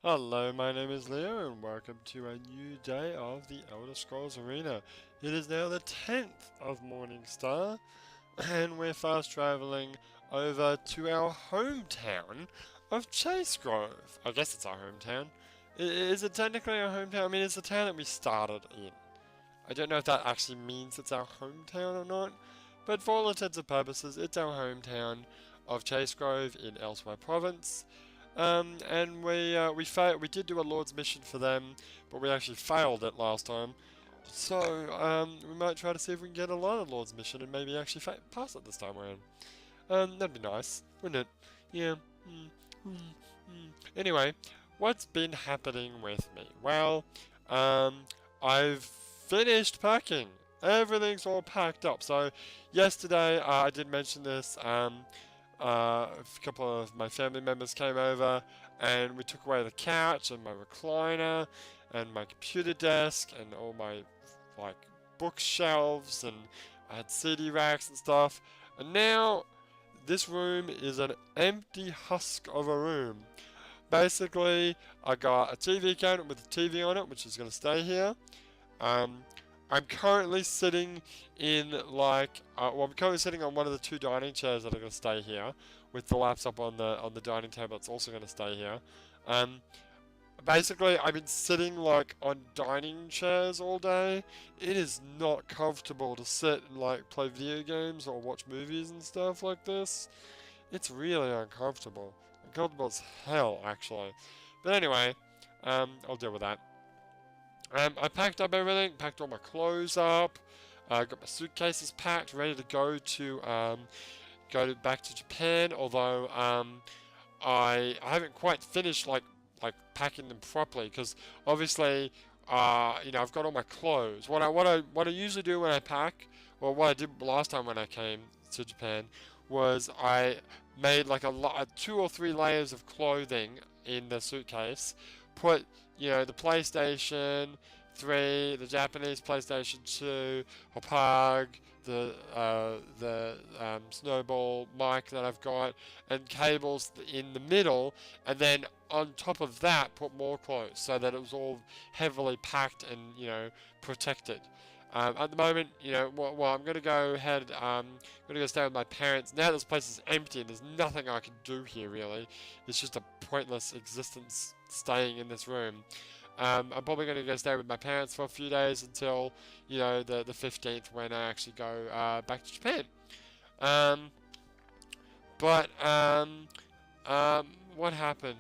Hello, my name is Leo and welcome to a new day of the Elder Scrolls Arena. It is now the 10th of Morningstar and we're fast traveling over to our hometown of Chase Grove. I guess it's our hometown. Is it technically our hometown? I mean, it's the town that we started in. I don't know if that actually means it's our hometown or not, but for all intents and purposes, it's our hometown of Chase Grove in Elsewhere Province. And we did do a Lord's mission for them, but we actually failed it last time. So we might try to see if we can get a Lord's mission and maybe actually pass it this time around. That'd be nice, wouldn't it? Yeah. Anyway, what's been happening with me? Well, I've finished packing. Everything's all packed up. So yesterday I did mention this. A couple of my family members came over and we took away the couch and my recliner and my computer desk and all my like bookshelves, and I had CD racks and stuff, and now this room is an empty husk of a room. Basically, I got a TV cabinet with a TV on it, which is going to stay here. Um, I'm currently sitting in I'm currently sitting on one of the two dining chairs that are going to stay here, with the laptop on the dining table. It's also going to stay here. Basically, I've been sitting like on dining chairs all day. It is not comfortable to sit and like play video games or watch movies and stuff like this. It's really uncomfortable. Uncomfortable as hell, actually. But anyway, I'll deal with that. I packed up everything, packed all my clothes up, got my suitcases packed, ready to go back to Japan. Although I haven't quite finished like packing them properly, because obviously I've got all my clothes. What I usually do when I pack, well, what I did last time when I came to Japan, was I made like a 2 or 3 layers of clothing in the suitcase. Put the PlayStation 3, the Japanese PlayStation 2, Hopag, the snowball mic that I've got, and cables in the middle, and then on top of that put more clothes, so that it was all heavily packed and protected. At the moment, I'm going to go ahead, I'm going to go stay with my parents. Now this place is empty and there's nothing I can do here, really. It's just a pointless existence staying in this room. I'm probably going to go stay with my parents for a few days until, the 15th, when I actually go back to Japan. What happened?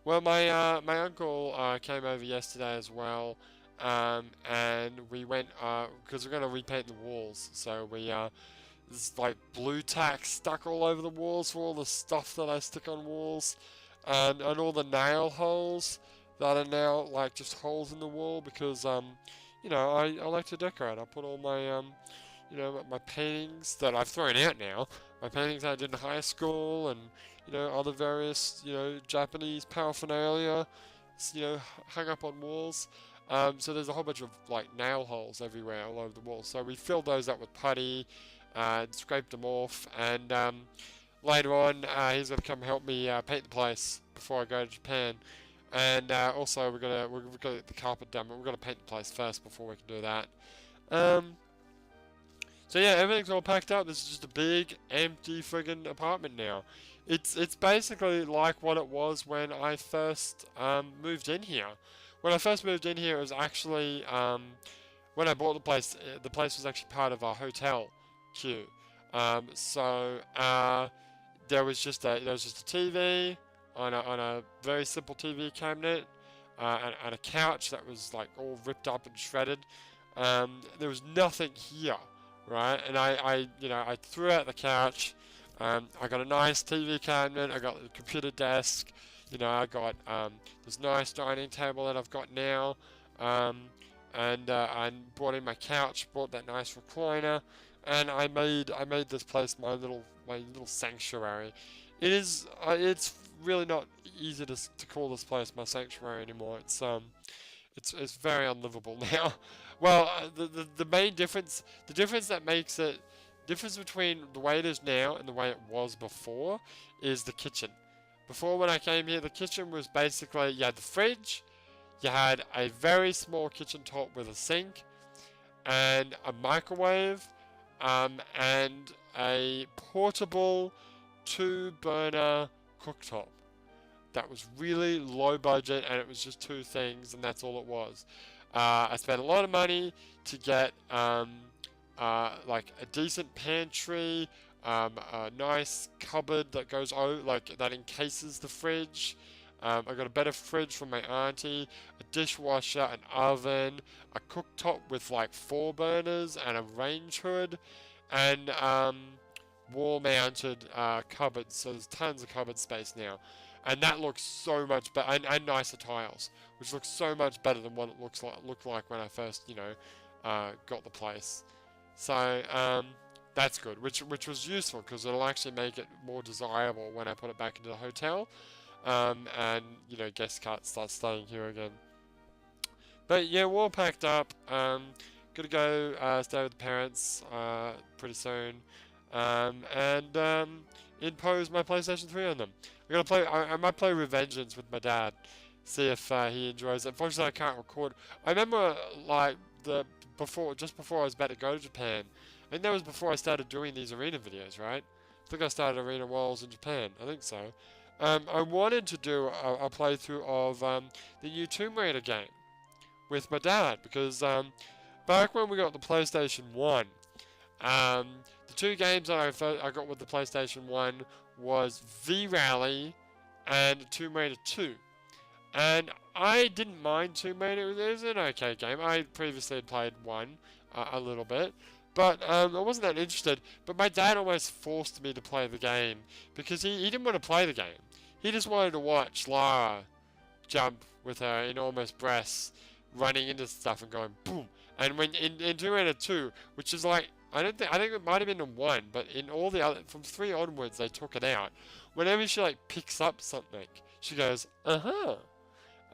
Well, my uncle came over yesterday as well. And we went because we're going to repaint the walls, so there's like blue tack stuck all over the walls for all the stuff that I stick on walls, and all the nail holes that are now like just holes in the wall, because I like to decorate. I put all my my paintings that I've thrown out now, my paintings I did in high school, and other various Japanese paraphernalia, hung up on walls. So there's a whole bunch of like nail holes everywhere all over the wall. So we filled those up with putty, and scraped them off, and later on he's going to come help me paint the place before I go to Japan. And also we're gonna get the carpet done, but we're gonna paint the place first before we can do that. So yeah, everything's all packed up. This is just a big, empty friggin' apartment now. It's basically like what it was when I first moved in here. When I first moved in here, it was actually when I bought the place. The place was actually part of a hotel queue. There was just a TV on a very simple TV cabinet, and a couch that was like all ripped up and shredded. There was nothing here. Right, and I threw out the couch. I got a nice TV cabinet. I got the computer desk. I got this nice dining table that I've got now. And I brought in my couch. Brought that nice recliner, and I made this place my little sanctuary. It's really not easy to call this place my sanctuary anymore. It's very unlivable now. Well, the main difference, difference between the way it is now and the way it was before, is the kitchen. Before, when I came here, the kitchen was basically, you had the fridge, you had a very small kitchen top with a sink, and a microwave, and a portable 2-burner cooktop. That was really low budget, and it was just 2 things, and that's all it was. I spent a lot of money to get like a decent pantry, a nice cupboard that goes like that encases the fridge. I got a better fridge from my auntie, a dishwasher, an oven, a cooktop with like 4 burners and a range hood, and wall-mounted cupboards. So there's tons of cupboard space now, and that looks so much better, and nicer tiles, which looks so much better than what it looked like when I first, got the place. So that's good, which was useful because it'll actually make it more desirable when I put it back into the hotel, and guests can't start staying here again. But yeah, we're all packed up. Gonna go stay with the parents pretty soon, and impose my PlayStation 3 on them. I might play Revengeance with my dad, see if he enjoys it. Unfortunately, I can't record. I remember like just before I was about to go to Japan. I think that was before I started doing these arena videos, right? I think I started Arena Walls in Japan. I think so. I wanted to do a playthrough of the new Tomb Raider game with my dad, because back when we got the PlayStation 1, the 2 games that I got with the PlayStation 1 was V-Rally and Tomb Raider 2. And I didn't mind Tomb Raider. It was an okay game. I previously had played 1 a little bit, but I wasn't that interested. But my dad almost forced me to play the game, because he didn't want to play the game. He just wanted to watch Lara jump with her enormous breasts, running into stuff and going boom. And when in Tomb Raider 2, which is like, I think it might have been in 1, but in all the other, from 3 onwards, they took it out. Whenever she like picks up something, she goes, uh-huh.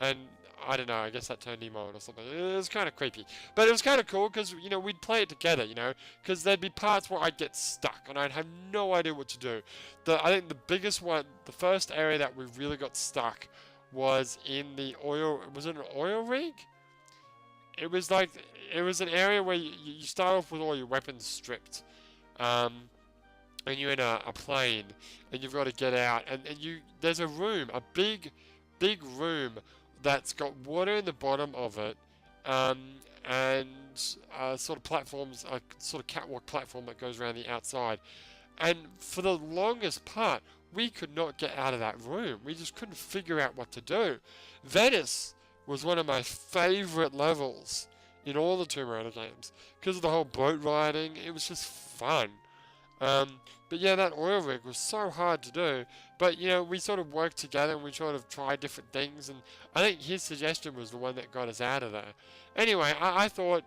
And I don't know, I guess that turned him on or something. It was kind of creepy. But it was kind of cool because, we'd play it together, because there'd be parts where I'd get stuck and I'd have no idea what to do. I think the biggest one, the first area that we really got stuck was in the was it an oil rig? It was an area where you start off with all your weapons stripped. And you're in a plane and you've got to get out. And there's a room, a big room that's got water in the bottom of it, and sort of platforms, a sort of catwalk platform that goes around the outside. And for the longest part, we could not get out of that room. We just couldn't figure out what to do. Venice was one of my favourite levels in all the Tomb Raider games, because of the whole boat riding. It was just fun. But yeah, that oil rig was so hard to do. But, we sort of worked together and we sort of tried different things. And I think his suggestion was the one that got us out of there. Anyway, I thought,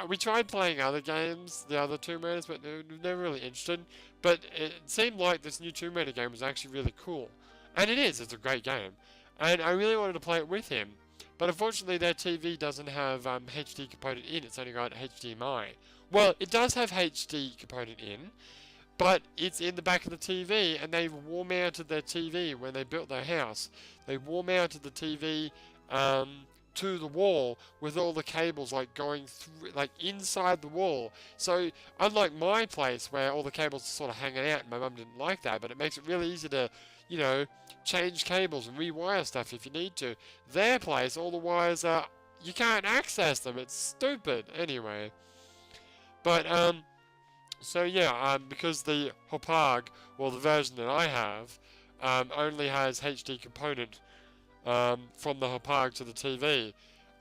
we tried playing other games, the other Tomb Raiders, but they were never really interested. But it seemed like this new Tomb Raider game was actually really cool. And it is, it's a great game. And I really wanted to play it with him. But unfortunately, their TV doesn't have HD component in. It's only got HDMI. Well, it does have HD component in, but it's in the back of the TV, and they wall mounted their TV when they built their house. They wall mounted the TV to the wall with all the cables like going through, like inside the wall. So unlike my place where all the cables are sort of hanging out, and my mum didn't like that, but it makes it really easy to, change cables and rewire stuff if you need to. Their place, all the wires are, you can't access them. It's stupid. Anyway. But, so yeah, because the Hopag, or the version that I have, only has HD component from the Hopag to the TV.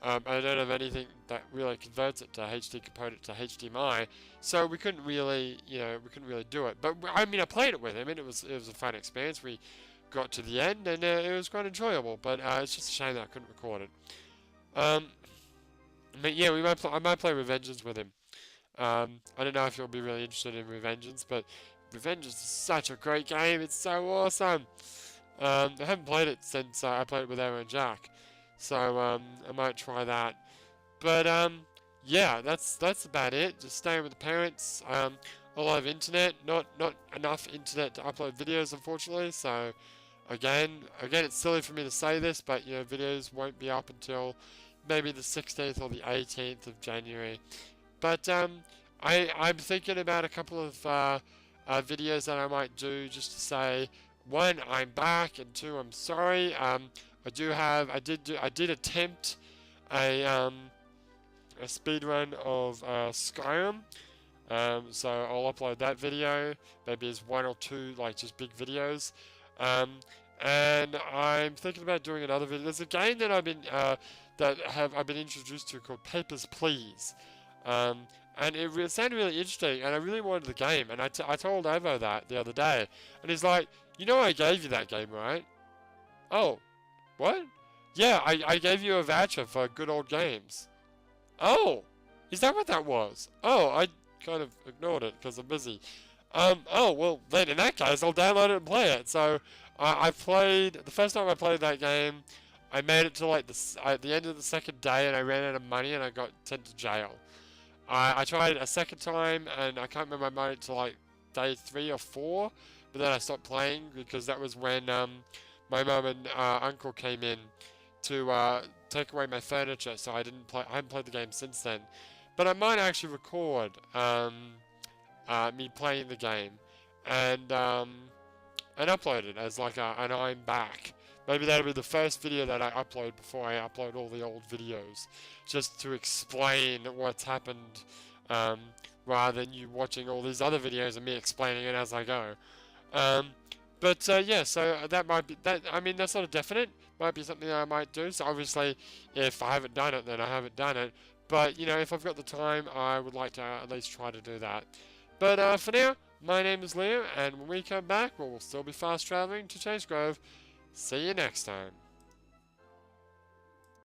I don't have anything that really converts it to HD component to HDMI, so we couldn't really, do it. But I mean, I played it with him, and it was a fun experience. We got to the end, and it was quite enjoyable. But it's just a shame that I couldn't record it. But yeah, I might play Revengeance with him. I don't know if you'll be really interested in Revengeance, but Revengeance is such a great game. It's so awesome. I haven't played it since I played it with Arrow and Jack, so I might try that. But yeah, that's about it. Just staying with the parents. a lot of internet, not enough internet to upload videos, unfortunately. So again, it's silly for me to say this, but you know, videos won't be up until maybe the 16th or the 18th of January. But I'm thinking about a couple of videos that I might do just to say, one, I'm back, and two, I'm sorry. I did attempt a speed run of Skyrim. So I'll upload that video, maybe as one or two like just big videos. And I'm thinking about doing another video. There's a game that I've been introduced to called Papers, Please. And it sounded really interesting, and I really wanted the game. And I told Evo that the other day, and he's like, "You know, I gave you that game, right?" Oh, what? Yeah, I gave you a voucher for Good Old Games. Oh, is that what that was? Oh, I kind of ignored it because I'm busy. Oh, well, then in that case, I'll download it and play it. So, I played, the first time I played that game, I made it to like at the end of the second day, and I ran out of money and I got sent to jail. I tried it a second time, and I can't remember, I made it to like day 3 or 4, but then I stopped playing because that was when my mum and uncle came in to take away my furniture, so I haven't played the game since then. But I might actually record me playing the game and upload it as like an I'm back. Maybe that'll be the first video that I upload before I upload all the old videos, just to explain what's happened, rather than you watching all these other videos and me explaining it as I go. Yeah, so that might be that. I mean, that's not a definite. Might be something that I might do. So obviously, if I haven't done it, then I haven't done it. But you know, if I've got the time, I would like to at least try to do that. But for now, my name is Leo, and when we come back, we'll still be fast traveling to Chase Grove. See you next time.